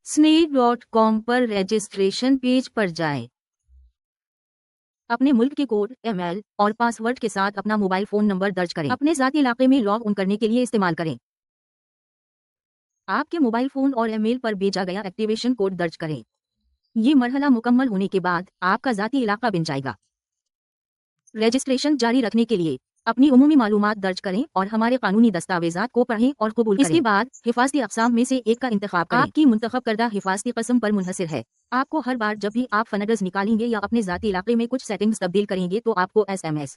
snake.com पर registration page पर जाएं। अपने मुल्क के कोड, ईमेल और पासवर्ड के साथ अपना मोबाइल फोन नंबर दर्ज करें। अपने ज़ाती इलाके में लॉग इन करने के लिए इस्तेमाल करें। आपके मोबाइल फोन और ईमेल पर भेजा गया एक्टिवेशन कोड दर्ज करें। ये मरहला मुकम्मल होने के बाद आपका ज़ाती इलाका बन जाएगा। रजिस्ट्रेशन जारी रखने के लिए अपनी उमूमी मालूमात दर्ज करें और हमारे कानूनी दस्तावेजात को पढ़ें और कबूल करें। इसके बाद हिफाजती अक़साम में से एक का इंतखाब करें। आपकी मुंतखब करदा हिफाजती कस्म पर मुनहसिर है। आपको हर बार जब भी आप फनडस निकालेंगे या अपने ज़ाती इलाके में कुछ सेटिंग्स तब्दील करेंगे तो आपको SMS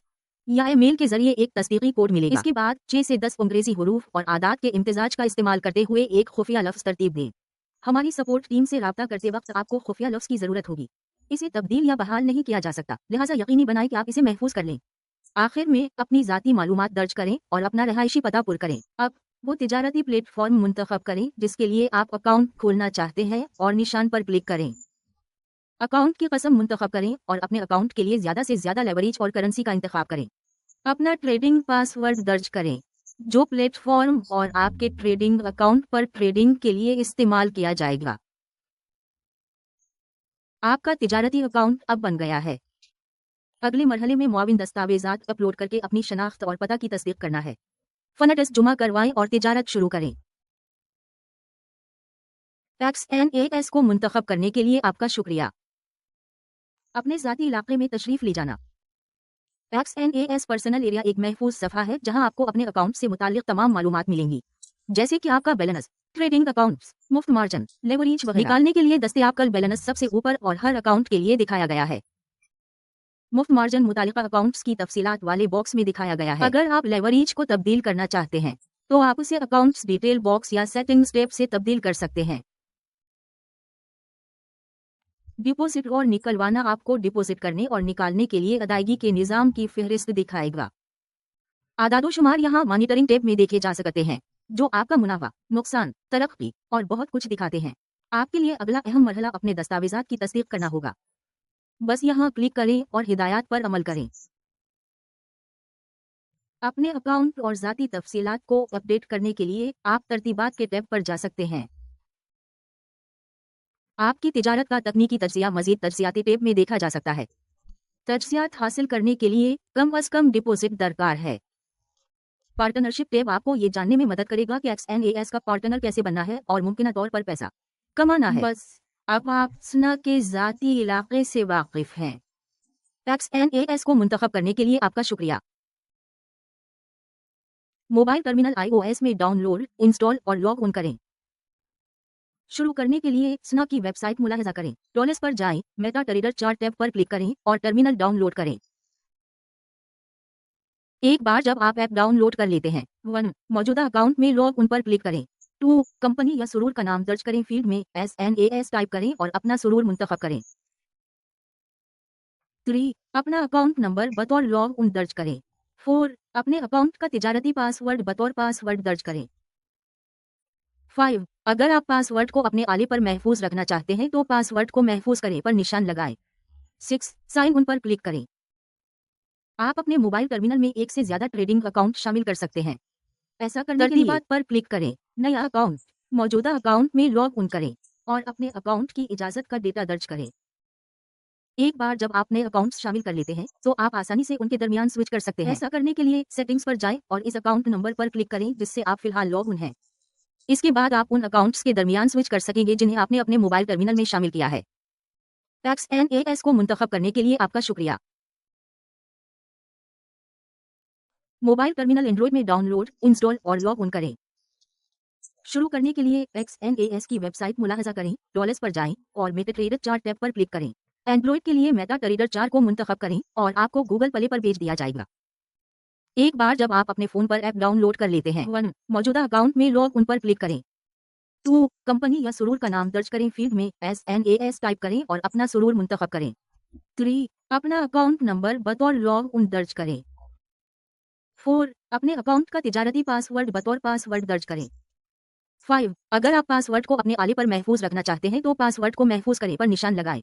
या ईमेल के जरिए एक तस्दीकी कोड मिलेगा। इसके बाद 6 से 10 अंग्रेजी हुरूफ और आदात के इम्तिजाज का इस्तेमाल करते हुए एक खुफिया लफ्ज़ तरतीब दें। हमारी सपोर्ट टीम से राब्ता करते वक्त आपको खुफिया लफ्ज़ की ज़रूरत होगी। इसे तब्दील या बहाल नहीं किया जा सकता, लिहाजा यकीनी बनाएं कि आप इसे महफूज कर लें। आखिर में अपनी ज़ाती मालूमात दर्ज करें और अपना रहायशी पता पुर करें। अब वो तिजारती प्लेटफॉर्म मुंतखब करें जिसके लिए आप अकाउंट खोलना चाहते हैं और निशान पर क्लिक करें। अकाउंट की कसम मुंतखब करें और अपने अकाउंट के लिए ज़्यादा से ज़्यादा लेवरेज और करेंसी का इंतखाब करें। अपना ट्रेडिंग पासवर्ड दर्ज करें जो प्लेटफॉर्म और आपके ट्रेडिंग अकाउंट पर ट्रेडिंग के लिए इस्तेमाल किया जाएगा। आपका तिजारती अकाउंट अब बन गया है। अगले मरहले में मुआविन दस्तावेजात अपलोड करके अपनी शनाख्त और पता की तस्दीक करना है। फनडस जुमा करवाएं और तिजारत शुरू करें। XNAS को मुंतखब करने के लिए आपका शुक्रिया। अपने ज़ाती इलाके में तशरीफ ले जाना। XNAS पर्सनल एरिया एक महफूज सफ़ा है जहां आपको अपने अकाउंट से मुताल्लिक तमाम मालूमात मिलेंगी, जैसे कि आपका बैलेंस, ट्रेडिंग अकाउंट्स, मुफ्त मार्जिन, लेवरेज वगैरह। निकालने के लिए दस्तयाब कल बैलेंस सबसे ऊपर और हर अकाउंट के लिए दिखाया गया है। मुफ्त मार्जिन मुतालिका अकाउंट्स की तफसीलात वाले बॉक्स में दिखाया गया है। अगर आप लेवरेज को तब्दील करना चाहते हैं तो आप उसे अकाउंट्स डिटेल बॉक्स या सेटिंग्स टैब से तब्दील कर सकते हैं। डिपॉजिट और निकलवाना आपको डिपॉजिट करने और निकालने के लिए अदायगी के निज़ाम की फहरिस्त दिखाएगा। आदादोशुमार यहाँ मॉनिटरिंग टैब में देखे जा सकते हैं जो आपका मुनाफा, नुकसान, तरक्की और बहुत कुछ दिखाते हैं। आपके लिए अगला अहम मरहला अपने दस्तावेजात की तस्दीक करना होगा। बस यहाँ क्लिक करें और हिदायत पर अमल करें। अपने अकाउंट और ज़ाती तफसीलात को अपडेट करने के लिए आप तरतीबात के टैब पर जा सकते हैं। आपकी तिजारत का तकनीकी तज्ज़िया मज़ीद तज्ज़ियाती टैब में देखा जा सकता है। तज्ज़ियात हासिल करने के लिए कम अज़ कम डिपॉजिट दरकार है। पार्टनरशिप टैब आपको ये जानने में मदद करेगा कि XNAS का पार्टनर कैसे बनना है और मुमकिन तौर पर पैसा कमाना है। बस अब आप SNA के ज़ाती इलाके से वाकिफ हैं। XNAS को मुंतखब करने के लिए आपका शुक्रिया। मोबाइल टर्मिनल iOS में डाउनलोड, इंस्टॉल और लॉग इन करें। शुरू करने के लिए SNA की वेबसाइट मुलाहिजा करें। डॉलर्स पर जाएं, मेटा ट्रेडर 4 टैब पर क्लिक करें और टर्मिनल डाउनलोड करें। एक बार जब आप ऐप डाउनलोड कर लेते हैं, 1 मौजूदा अकाउंट में लॉग इन पर क्लिक करें। 2 कंपनी या सुरूर का नाम दर्ज करें, फील्ड में SNAS टाइप करें और अपना सुरूर मुंतखब करें। 3 अपना अकाउंट नंबर बतौर लॉग इन दर्ज करें। 4 अपने अकाउंट का तिजारती पासवर्ड बतौर पासवर्ड दर्ज करें। 5 अगर आप पासवर्ड को अपने आले पर महफूज रखना चाहते हैं तो पासवर्ड को महफूज करें पर निशान लगाएं। 6 साइन इन पर क्लिक करें। आप अपने मोबाइल टर्मिनल में एक से ज्यादा ट्रेडिंग अकाउंट शामिल कर सकते हैं। ऐसा करने के लिए पर क्लिक करें, नया अकाउंट, मौजूदा अकाउंट में लॉग इन करें और अपने अकाउंट की इजाजत का डेटा दर्ज करें। एक बार जब आप नए अकाउंट्स शामिल कर लेते हैं तो आप आसानी से उनके दरमियान स्विच कर सकते हैं। ऐसा करने के लिए सेटिंग्स पर जाएं और इस अकाउंट नंबर पर क्लिक करें जिससे आप फिलहाल लॉग इन हैं। इसके बाद आप उन अकाउंट्स के दरमियान स्विच कर सकेंगे जिन्हें आपने अपने मोबाइल टर्मिनल में शामिल किया है। XNAS को मुंतखब करने के लिए आपका शुक्रिया। मोबाइल टर्मिनल एंड्रॉइड में डाउनलोड, इंस्टॉल और लॉग इन करें। शुरू करने के लिए XNAS की वेबसाइट मुलाहिजा करें, डॉलर्स पर जाएं और मेटा ट्रेडर 4 टैब पर क्लिक करें। एंड्रॉइड के लिए मेटा ट्रेडर 4 को मुंतखब करें और आपको गूगल प्ले पर भेज दिया जाएगा। एक बार जब आप अपने फोन पर ऐप डाउनलोड कर लेते हैं, 1 मौजूदा अकाउंट में लॉग इन पर क्लिक करें। 2 कंपनी या सुरूर का नाम दर्ज करें, फील्ड में SNAS टाइप करें और अपना सुरूर मुंतखब करें। 3 अपना अकाउंट नंबर बतौर लॉग इन दर्ज करें। 4 अपने अकाउंट का तिजारती पासवर्ड बतौर पासवर्ड दर्ज करें। 5 अगर आप पासवर्ड को अपने आले पर महफूज रखना चाहते हैं तो पासवर्ड को महफूज करें पर निशान लगाएं।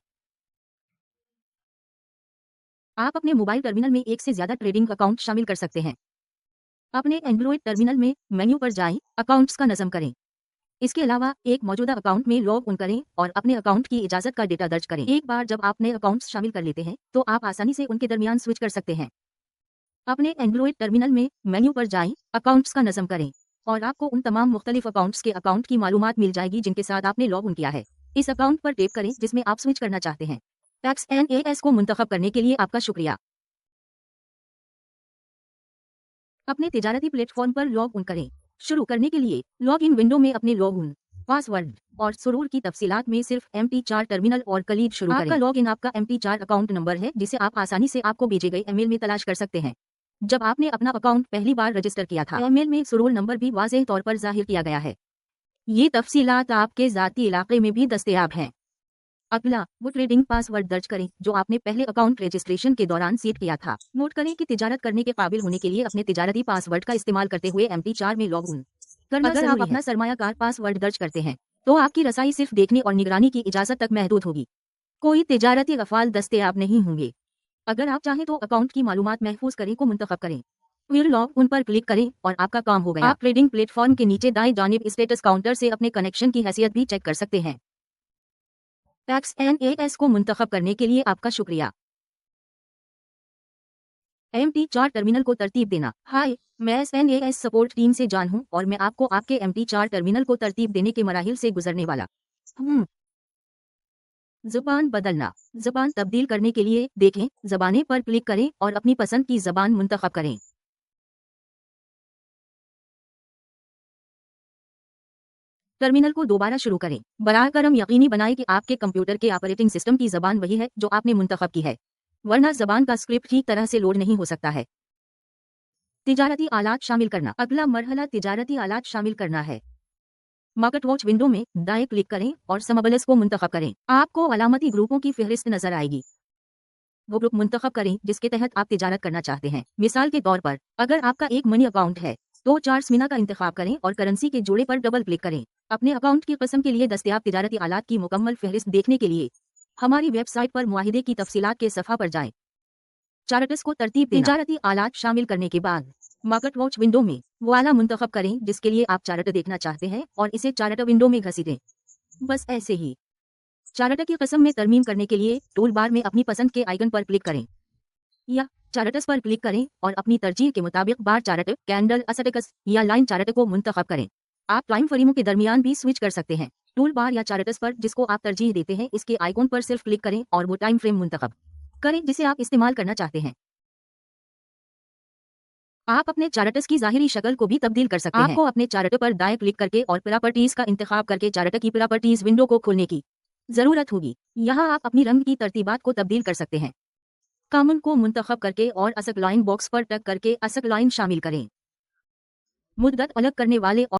आप अपने मोबाइल टर्मिनल में एक से ज्यादा ट्रेडिंग अकाउंट शामिल कर सकते हैं। अपने एंड्रॉइड टर्मिनल में मेन्यू पर जाएं, अकाउंट्स का नज़म करें। اس کے علاوہ ایک موجودہ اکاؤنٹ میں لاگ ان کریں اور اپنے اکاؤنٹ کی اجازت کا ڈیٹا درج کریں۔ ایک بار جب آپ نئے اکاؤنٹس شامل کر لیتے ہیں تو آپ آسانی سے ان کے درمیان سوئچ کر سکتے ہیں۔ اپنے اینڈرائڈ ٹرمینل میں مینیو پر جائیں، اکاؤنٹس کا نظم کریں اور آپ کو ان تمام مختلف اکاؤنٹس کے اکاؤنٹ کی معلومات مل جائے گی جن کے ساتھ آپ نے لاگ ان کیا ہے۔ اس اکاؤنٹ پر ٹیپ کریں جس میں آپ سوئچ کرنا چاہتے ہیں۔ PaxNAS کو منتخب کرنے کے لیے آپ کا شکریہ۔ اپنے تجارتی plate form per log in کریں۔ شروع کرنے کے لیے لاگ ان ونڈو میں اپنے لاگ ان، پاس ورڈ اور سرور کی تفصیلات میں صرف MT4 ٹرمینل اور کلید شروع کریں۔ آپ کا لاگ ان آپ کا MT4 اکاؤنٹ نمبر ہے جسے آپ آسانی سے آپ کو بھیجے گئے ای میل میں تلاش کر سکتے ہیں۔ جب آپ نے اپنا اکاؤنٹ پہلی بار رجسٹر کیا تھا، ای میل میں سرور نمبر بھی واضح طور پر ظاہر کیا گیا ہے۔ یہ تفصیلات آپ کے ذاتی علاقے میں بھی دستیاب ہیں۔ اگلا، وہ ٹریڈنگ پاس ورڈ درج کریں جو آپ نے پہلے اکاؤنٹ رجسٹریشن کے دوران سیٹ کیا تھا۔ نوٹ کریں کہ تجارت کرنے کے قابل ہونے کے لیے اپنے تجارتی پاس ورڈ کا استعمال کرتے ہوئے MT4 میں لاگ ان کرنا ضروری ہے۔ اگر آپ اپنا سرمایہ کار پاس ورڈ درج کرتے ہیں تو آپ کی رسائی صرف دیکھنے اور نگرانی کی اجازت تک محدود ہوگی۔ کوئی تجارتی افعال دستیاب نہیں ہوں گے۔ اگر آپ چاہیں تو اکاؤنٹ کی معلومات محفوظ کریں کو منتخب کریں، پھر لاگ ان پر کلک کریں اور آپ کا کام ہو گیا۔ آپ ٹریڈنگ پلیٹ فارم کے نیچے دائیں جانب اسٹیٹس کاؤنٹر سے اپنے کنیکشن کی حیثیت بھی چیک کر سکتے ہیں۔ PaxNAS کو منتخب کرنے کے لیے آپ کا شکریہ۔ MT4 ٹرمینل کو ترتیب دینا۔ ہائی، میں NAS سپورٹ ٹیم سے جان ہوں اور میں آپ کو آپ کے MT4 ٹرمینل کو ترتیب دینے کے مراحل سے گزرنے والا ہوں۔ زبان بدلنا۔ زبان تبدیل کرنے کے لیے دیکھیں زبانیں پر کلک کریں اور اپنی پسند کی زبان منتخب کریں۔ ٹرمینل کو دوبارہ شروع کریں۔ براہ کرم یقینی بنائیں کہ آپ کے کمپیوٹر کے آپریٹنگ سسٹم کی زبان وہی ہے جو آپ نے منتخب کی ہے، ورنہ زبان کا اسکرپٹ ٹھیک طرح سے لوڈ نہیں ہو سکتا ہے۔ تجارتی آلات شامل کرنا۔ اگلا مرحلہ تجارتی آلات شامل کرنا ہے۔ مارکیٹ واچ ونڈو میں دائیں کلک کریں اور سمبلس کو منتخب کریں۔ آپ کو علامتی گروپوں کی فہرست نظر آئے گی۔ وہ گروپ منتخب کریں جس کے تحت آپ تجارت کرنا چاہتے ہیں۔ مثال کے طور پر، اگر آپ کا ایک منی اکاؤنٹ ہے تو چارٹس مینا کا انتخاب کریں اور کرنسی کے جوڑے پر ڈبل کلک کریں۔ اپنے اکاؤنٹ کی قسم کے لیے دستیاب تجارتی آلات کی مکمل فہرست دیکھنے کے لیے ہماری ویب سائٹ پر معاہدے کی تفصیلات کے صفحہ پر جائیں۔ چارٹس کو ترتیب دینا۔ تجارتی آلات شامل کرنے کے بعد مارکیٹ واچ ونڈو میں وہ آلہ منتخب کریں جس کے لیے آپ چارٹ دیکھنا چاہتے ہیں اور اسے چارٹ ونڈو میں گھسیٹیں۔ بس ایسے ہی۔ چارٹ کی قسم میں ترمیم کرنے کے لیے ٹول بار میں اپنی پسند کے آئیکن پر کلک کریں یا چارٹس پر کلک کریں اور اپنی ترجیح کے مطابق بار چارٹ، کینڈل، اسٹیکس یا لائن چارٹ کو منتخب کریں۔ آپ ٹائم فریموں کے درمیان بھی سوئچ کر سکتے ہیں۔ ٹول بار یا چارٹس پر جس کو آپ ترجیح دیتے ہیں اس کے آئیکن پر صرف کلک کریں اور وہ ٹائم فریم منتخب کریں جسے آپ استعمال کرنا چاہتے ہیں۔ آپ اپنے چارٹس کی ظاہری شکل کو بھی تبدیل کر سکتے ہیں۔ آپ کو اپنے چارٹ پر دائیں کلک کر کے اور پراپرٹیز کا انتخاب کر کے چارٹ کی پراپرٹیز ونڈو کو کھولنے کی ضرورت ہوگی۔ یہاں آپ اپنی رنگ کی ترتیبات کو تبدیل کر سکتے ہیں۔ کامن کو منتخب کر کے اور اسک لائن باکس پر ٹک کر کے اسک لائن شامل کریں۔ مدت الگ کرنے والے